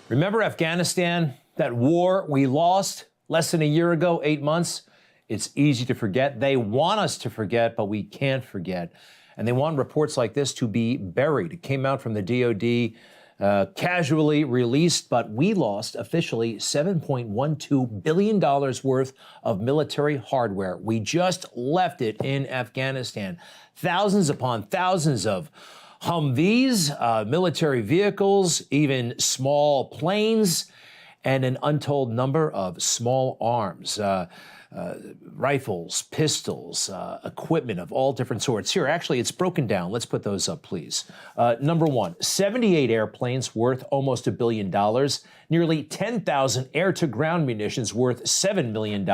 Remember Afghanistan, that war we lost less than a year ago, 8 months? It's easy to forget. They want us to forget, but we can't forget. And they want reports like this to be buried. It came out from the DOD, casually released, but we lost officially $7.12 billion worth of military hardware. We just left it in Afghanistan. Thousands upon thousands of Humvees, military vehicles, even small planes, and an untold number of small arms, rifles, pistols, equipment of all different sorts. Here, actually, it's broken down. Let's put those up, please. Number one, 78 airplanes worth almost $1 billion, nearly 10,000 air-to-ground munitions worth $7 million,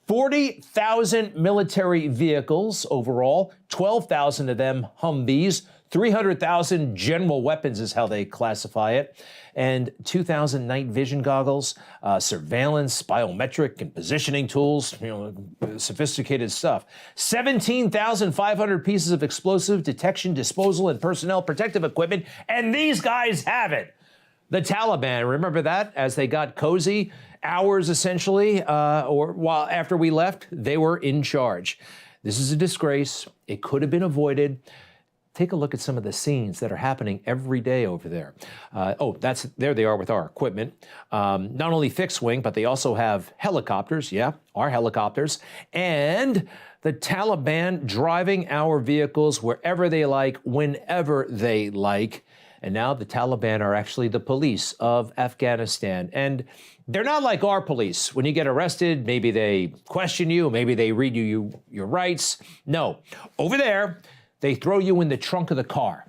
40,000 military vehicles overall, 12,000 of them Humvees, 300,000 general weapons is how they classify it, and 2,000 night vision goggles, surveillance, biometric and positioning tools, sophisticated stuff. 17,500 pieces of explosive detection, disposal, and personnel protective equipment, and these guys have it. The Taliban, remember that? As they got cozy, hours essentially, or while after we left, they were in charge. This is a disgrace. It could have been avoided. Take a look at some of the scenes that are happening every day over there. There they are with our equipment. Not only fixed wing, but they also have helicopters. Yeah, our helicopters. And the Taliban driving our vehicles wherever they like, whenever they like. And now the Taliban are actually the police of Afghanistan. And they're not like our police. When you get arrested, maybe they question you, maybe they read you your rights. No, over there, they throw you in the trunk of the car.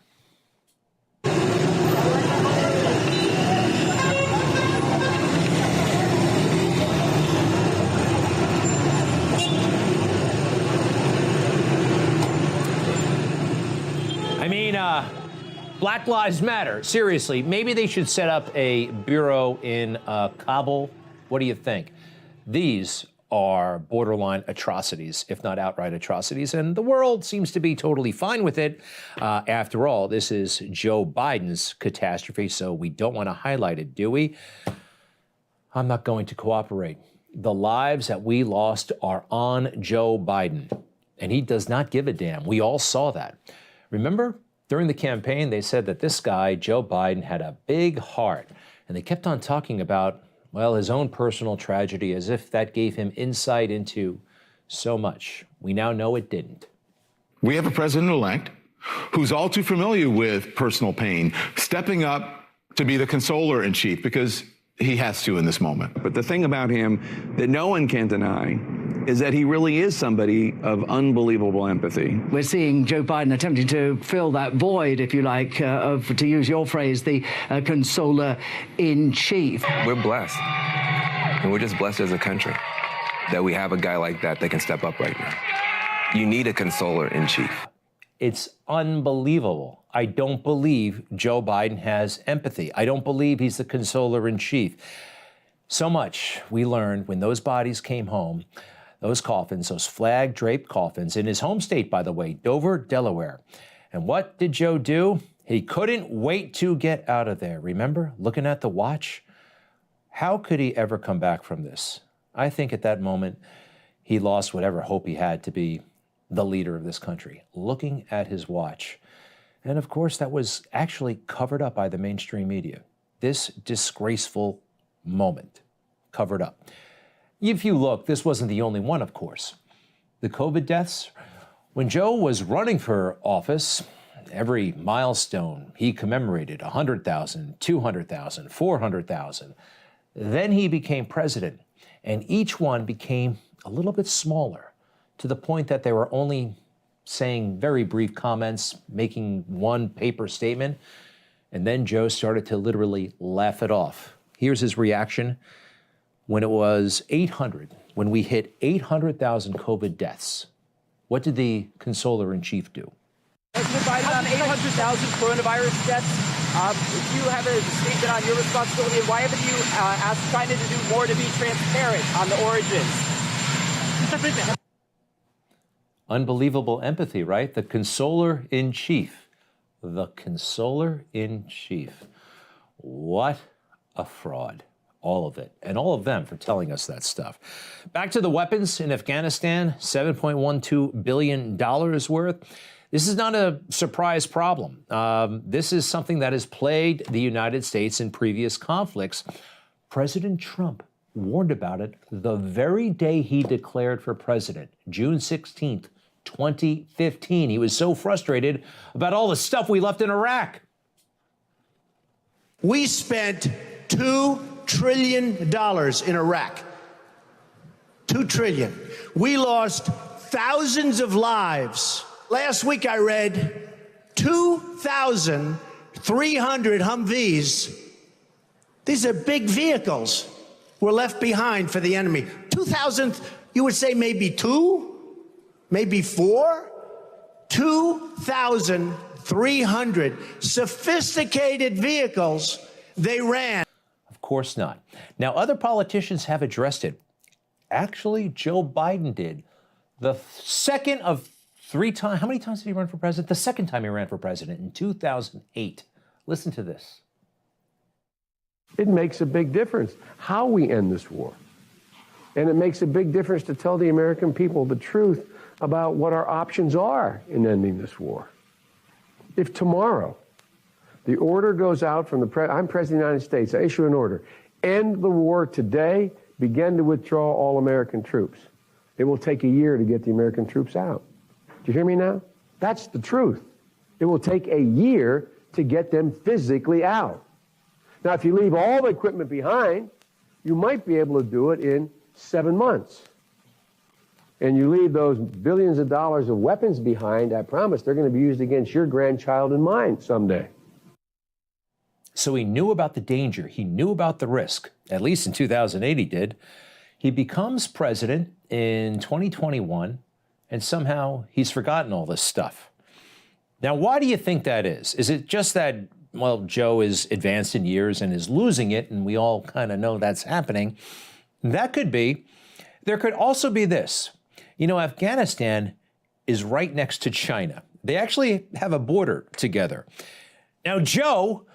I mean, Black Lives Matter. Seriously, maybe they should set up a bureau in Kabul. What do you think? These are borderline atrocities, if not outright atrocities, and the world seems to be totally fine with it. After all, this is Joe Biden's catastrophe, so we don't want to highlight it, do we? I'm not going to cooperate. The lives that we lost are on Joe Biden, and he does not give a damn. We all saw that. Remember, during the campaign, they said that this guy, Joe Biden, had a big heart, and they kept on talking about, well, his own personal tragedy, as if that gave him insight into so much. We now know it didn't. We have a president-elect who's all too familiar with personal pain, stepping up to be the consoler in chief because he has to in this moment. But the thing about him that no one can deny is that he really is somebody of unbelievable empathy. We're seeing Joe Biden attempting to fill that void, if you like, of, to use your phrase, the consoler in chief. We're blessed, and we're just blessed as a country that we have a guy like that can step up right now. You need a consoler in chief. It's unbelievable. I don't believe Joe Biden has empathy. I don't believe he's the consoler in chief. So much we learned when those bodies came home. Those coffins, those flag-draped coffins, in his home state, by the way, Dover, Delaware. And what did Joe do? He couldn't wait to get out of there. Remember, looking at the watch? How could he ever come back from this? I think at that moment, he lost whatever hope he had to be the leader of this country, looking at his watch. And of course, that was actually covered up by the mainstream media. This disgraceful moment, covered up. If you look, this wasn't the only one, of course. The COVID deaths, when Joe was running for office, every milestone he commemorated, 100,000, 200,000, 400,000. Then he became president, and each one became a little bit smaller, to the point that they were only saying very brief comments, making one paper statement, and then Joe started to literally laugh it off. Here's his reaction. When it was 800, when we hit 800,000 COVID deaths, what did the consoler-in-chief do? President Biden, on 800,000 coronavirus deaths, if you have a statement on your responsibility, why haven't you asked China to do more to be transparent on the origins? Unbelievable empathy, right? The consoler-in-chief. The consoler-in-chief. What a fraud. All of it. And all of them for telling us that stuff. Back to the weapons in Afghanistan, $7.12 billion worth. This is not a surprise problem. This is something that has plagued the United States in previous conflicts. President Trump warned about it the very day he declared for president, June 16th, 2015. He was so frustrated about all the stuff we left in Iraq. We spent $2 trillion in Iraq. $2 trillion. We lost thousands of lives. Last week I read 2,300 Humvees. These are big vehicles were left behind for the enemy. 2,000, you would say maybe two, maybe four? 2,300 sophisticated vehicles they ran. Of course not. Now, other politicians have addressed it. Actually, Joe Biden did. The second of 3 times. How many times did he run for president? The second time he ran for president in 2008. Listen to this. It makes a big difference how we end this war. And it makes a big difference to tell the American people the truth about what our options are in ending this war. If tomorrow the order goes out from I'm President of the United States, I issue an order, end the war today, begin to withdraw all American troops. It will take a year to get the American troops out. Do you hear me now? That's the truth. It will take a year to get them physically out. Now, if you leave all the equipment behind, you might be able to do it in 7 months. And you leave those billions of dollars of weapons behind, I promise they're going to be used against your grandchild and mine someday. So he knew about the danger. He knew about the risk. At least in 2008 he did. He becomes president in 2021, and somehow he's forgotten all this stuff. Now, why do you think that is? Is it just that, well, Joe is advanced in years and is losing it, and we all kind of know that's happening? That could be. There could also be this. You know, Afghanistan is right next to China. They actually have a border together. Now, Joe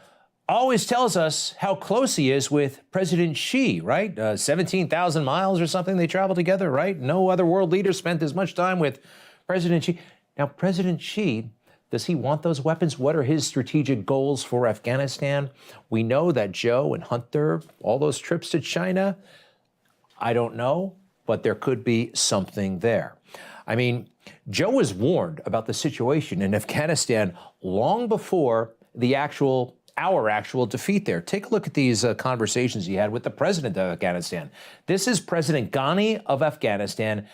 always tells us how close he is with President Xi, right? 17,000 miles or something they travel together, right? No other world leader spent as much time with President Xi. Now, President Xi, does he want those weapons? What are his strategic goals for Afghanistan? We know that Joe and Hunter, all those trips to China, I don't know, but there could be something there. I mean, Joe was warned about the situation in Afghanistan long before our actual defeat there. Take a look at these conversations he had with the president of Afghanistan. This is President Ghani of Afghanistan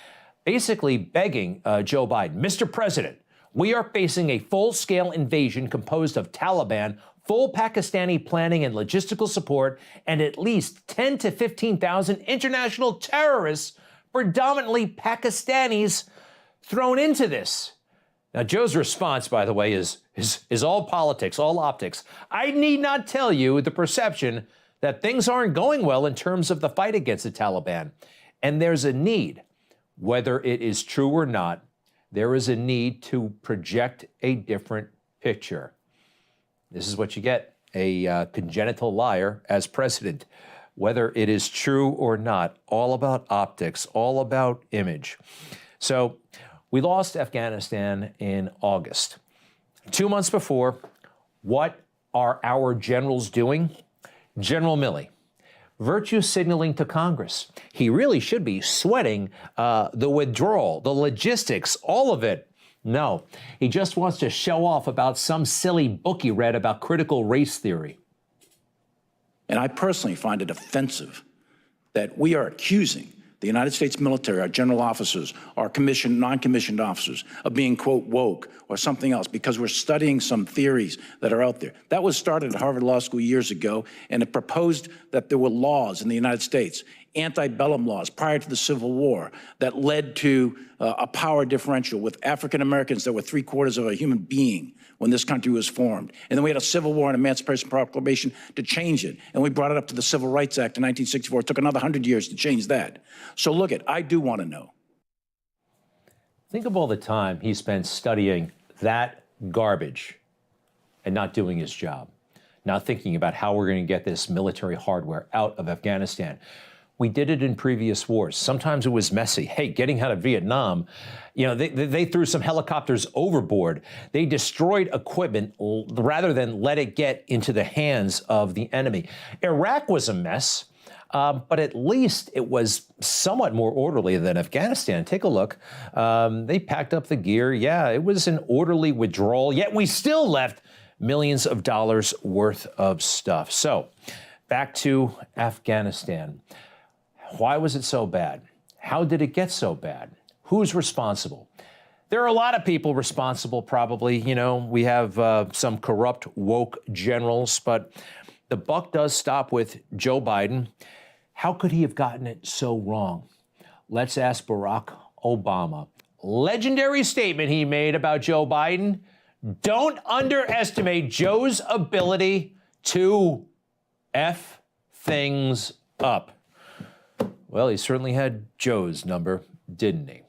basically begging Joe Biden, Mr. President, we are facing a full-scale invasion composed of Taliban, full Pakistani planning and logistical support, and at least 10 to 15,000 international terrorists, predominantly Pakistanis, thrown into this. Now, Joe's response, by the way, is all politics, all optics. I need not tell you the perception that things aren't going well in terms of the fight against the Taliban. And there's a need, whether it is true or not, there is a need to project a different picture. This is what you get, a congenital liar as president. Whether it is true or not, all about optics, all about image. So we lost Afghanistan in August. 2 months before, what are our generals doing? General Milley, virtue signaling to Congress. He really should be sweating the withdrawal, the logistics, all of it. No, he just wants to show off about some silly book he read about critical race theory. And I personally find it offensive that we are accusing the United States military, our general officers, our commissioned, non-commissioned officers, of being, quote, woke or something else because we're studying some theories that are out there. That was started at Harvard Law School years ago, and it proposed that there were laws in the United States, antebellum laws prior to the Civil War, that led to a power differential with African Americans that were 3/4 of a human being when this country was formed. And then we had a Civil War and Emancipation Proclamation to change it. And we brought it up to the Civil Rights Act in 1964. It took another 100 years to change that. So look, I do want to know. Think of all the time he spent studying that garbage and not doing his job. not thinking about how we're going to get this military hardware out of Afghanistan. We did it in previous wars. Sometimes it was messy. Hey, getting out of Vietnam, you know, they threw some helicopters overboard. They destroyed equipment rather than let it get into the hands of the enemy. Iraq was a mess, but at least it was somewhat more orderly than Afghanistan. Take a look. They packed up the gear. Yeah, it was an orderly withdrawal, yet we still left millions of dollars worth of stuff. So back to Afghanistan. Why was it so bad? How did it get so bad? Who's responsible? There are a lot of people responsible, probably. You know, we have some corrupt, woke generals, but the buck does stop with Joe Biden. How could he have gotten it so wrong? Let's ask Barack Obama. Legendary statement he made about Joe Biden. Don't underestimate Joe's ability to F things up. Well, he certainly had Joe's number, didn't he?